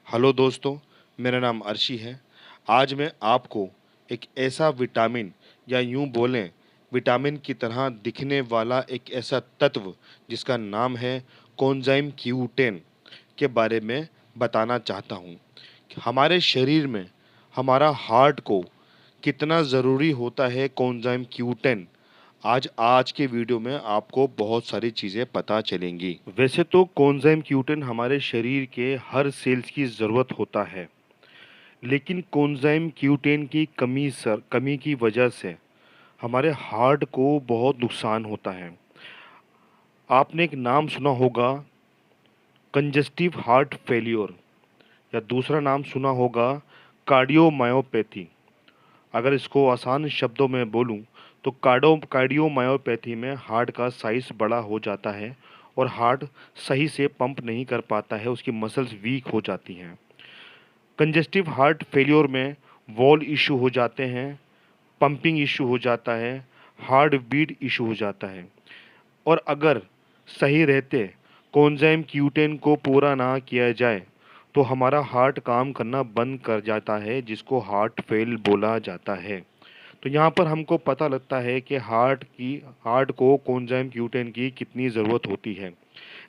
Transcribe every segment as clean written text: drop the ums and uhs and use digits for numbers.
Hello दोस्तों, मेरा नाम अर्शी है। आज मैं आपको एक ऐसा विटामिन या यूँ बोलें विटामिन की तरह दिखने वाला एक ऐसा तत्व जिसका नाम है कोएंजाइम Q10 के बारे में बताना चाहता हूँ। हमारे शरीर में हमारा हार्ट को कितना ज़रूरी होता है कोएंजाइम Q10, आज आज के वीडियो में आपको बहुत सारी चीज़ें पता चलेंगी। वैसे तो कोएंजाइम Q10 हमारे शरीर के हर सेल्स की ज़रूरत होता है, लेकिन कोएंजाइम Q10 की कमी की वजह से हमारे हार्ट को बहुत नुकसान होता है। आपने एक नाम सुना होगा कंजेस्टिव हार्ट फेल्योर, या दूसरा नाम सुना होगा कार्डियोमायोपैथी। अगर इसको आसान शब्दों में बोलूं तो कार्डियोमायोपैथी में हार्ट का साइज बड़ा हो जाता है और हार्ट सही से पंप नहीं कर पाता है, उसकी मसल्स वीक हो जाती हैं। कंजेस्टिव हार्ट फेलियर में वॉल इशू हो जाते हैं, पंपिंग इशू हो जाता है, हार्ट बीट इशू हो जाता है। और अगर सही रहते कोएंजाइम Q10 को पूरा ना किया जाए तो हमारा हार्ट काम करना बंद कर जाता है, जिसको हार्ट फेल बोला जाता है। तो यहाँ पर हमको पता लगता है कि हार्ट को कोएंजाइम Q10 की कितनी ज़रूरत होती है।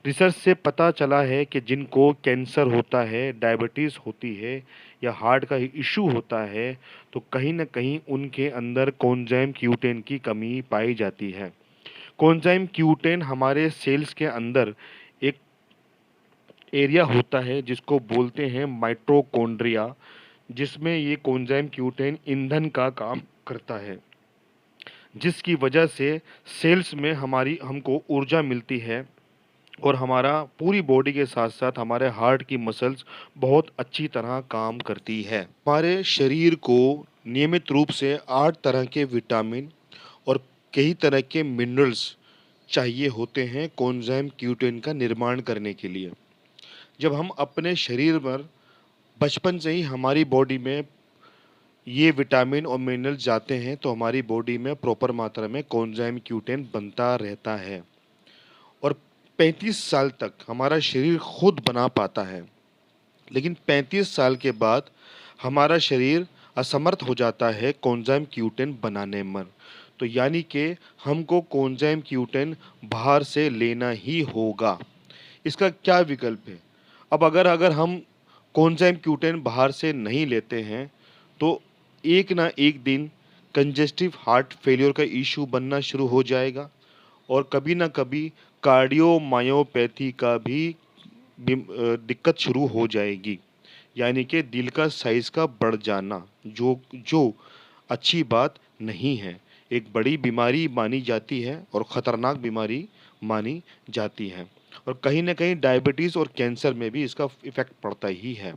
रिसर्च से पता चला है कि जिनको कैंसर होता है, डायबिटीज़ होती है या हार्ट का इशू होता है, तो कहीं न कहीं उनके अंदर कोएंजाइम Q10 की कमी पाई जाती है। कोएंजाइम Q10 हमारे सेल्स के अंदर एक एरिया होता है जिसको बोलते हैं माइटोकॉन्ड्रिया, जिसमें ये कोएंजाइम Q10 ईंधन का काम करता है, जिसकी वजह से सेल्स में हमको ऊर्जा मिलती है और हमारा पूरी बॉडी के साथ-साथ हमारे हार्ट की मसल्स बहुत अच्छी तरह काम करती है। हमारे शरीर को नियमित रूप से 8 तरह के विटामिन और कई तरह के मिनरल्स चाहिए होते हैं कोएंजाइम Q10 का निर्माण करने के लिए। जब हम अपने शरीर पर बचपन से ही हमारी बॉडी में ये विटामिन और मिनरल्स जाते हैं तो हमारी बॉडी में प्रॉपर मात्रा में कोएंजाइम Q10 बनता रहता है और 35 साल तक हमारा शरीर खुद बना पाता है। लेकिन 35 साल के बाद हमारा शरीर असमर्थ हो जाता है कोएंजाइम Q10 बनाने में। तो यानी कि हमको कोएंजाइम Q10 बाहर से लेना ही होगा। इसका क्या विकल्प है? अब अगर अगर हम कोएंजाइम Q10 बाहर से नहीं लेते हैं तो एक ना एक दिन कंजेस्टिव हार्ट फेलियर का इश्यू बनना शुरू हो जाएगा और कभी ना कभी कार्डियोमायोपैथी का भी दिक्कत शुरू हो जाएगी, यानी कि दिल का साइज़ का बढ़ जाना, जो जो अच्छी बात नहीं है। एक बड़ी बीमारी मानी जाती है और ख़तरनाक बीमारी मानी जाती है और कहीं न कहीं डायबिटीज़ और कैंसर में भी इसका इफ़ेक्ट पड़ता ही है।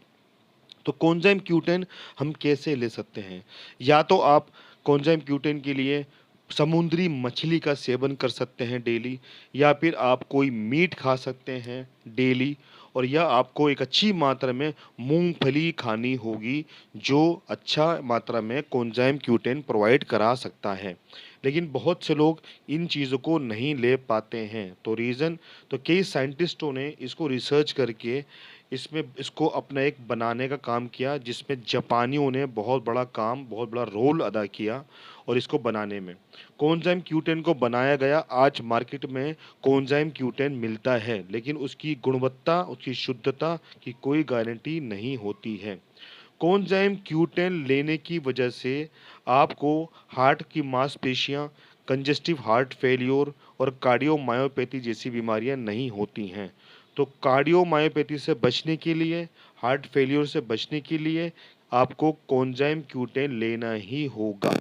तो कोएंजाइम Q10 हम कैसे ले सकते हैं? या तो आप कोएंजाइम Q10 के लिए समुद्री मछली का सेवन कर सकते हैं डेली, या फिर आप कोई मीट खा सकते हैं डेली, और या आपको एक अच्छी मात्रा में मूँगफली खानी होगी, जो अच्छा मात्रा में कोएंजाइम Q10 प्रोवाइड करा सकता है। लेकिन बहुत से लोग इन चीज़ों को नहीं ले पाते हैं, तो कई साइंटिस्टों ने इसको रिसर्च करके इसको अपना एक बनाने का काम किया, जिसमें जापानियों ने बहुत बड़ा रोल अदा किया और इसको बनाने में। कोएंजाइम Q10 को बनाया गया। आज मार्केट में कोएंजाइम Q10 मिलता है, लेकिन उसकी गुणवत्ता, उसकी शुद्धता की कोई गारंटी नहीं होती है। कोएंजाइम Q10 लेने की वजह से आपको हार्ट की मांसपेशियाँ, कंजेस्टिव हार्ट फेल्योर और कार्डियोमायोपैथी जैसी बीमारियाँ नहीं होती हैं। तो कार्डियोमायोपैथी से बचने के लिए, हार्ट फेल्योर से बचने के लिए आपको कोएंजाइम Q10 लेना ही होगा।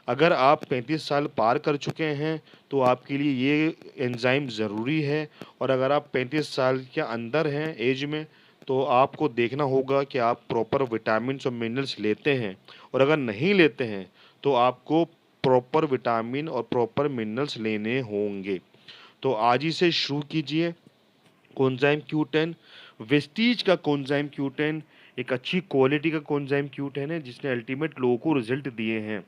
अगर आप 35 साल पार कर चुके हैं तो आपके लिए ये एंजाइम ज़रूरी है, और अगर आप 35 साल के अंदर हैं एज में, तो आपको देखना होगा कि आप प्रॉपर विटामिन्स और मिनरल्स लेते हैं, और अगर नहीं लेते हैं तो आपको प्रॉपर विटामिन और प्रॉपर मिनरल्स लेने होंगे। तो आज ही से शुरू कीजिए कोएंजाइम Q10। वेस्टीज का कोएंजाइम Q10 एक अच्छी क्वालिटी का कोएंजाइम Q10 है, जिसने अल्टीमेट लोगों को रिजल्ट दिए हैं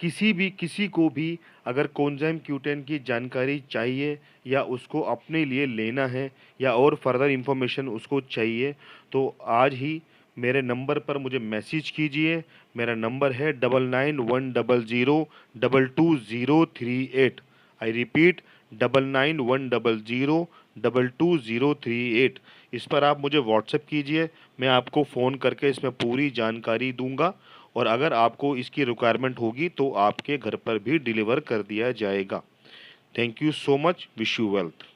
किसी को भी अगर कोंजाइम Q10 की जानकारी चाहिए या उसको अपने लिए लेना है या और फर्दर इन्फॉर्मेशन उसको चाहिए तो आज ही मेरे नंबर पर मुझे मैसेज कीजिए। मेरा नंबर है 9910022038। I repeat 9910022038। इस पर आप मुझे व्हाट्सएप कीजिए, मैं आपको फ़ोन करके इसमें पूरी जानकारी दूंगा और अगर आपको इसकी रिक्वायरमेंट होगी तो आपके घर पर भी डिलीवर कर दिया जाएगा। Thank you so much. Wish you wealth.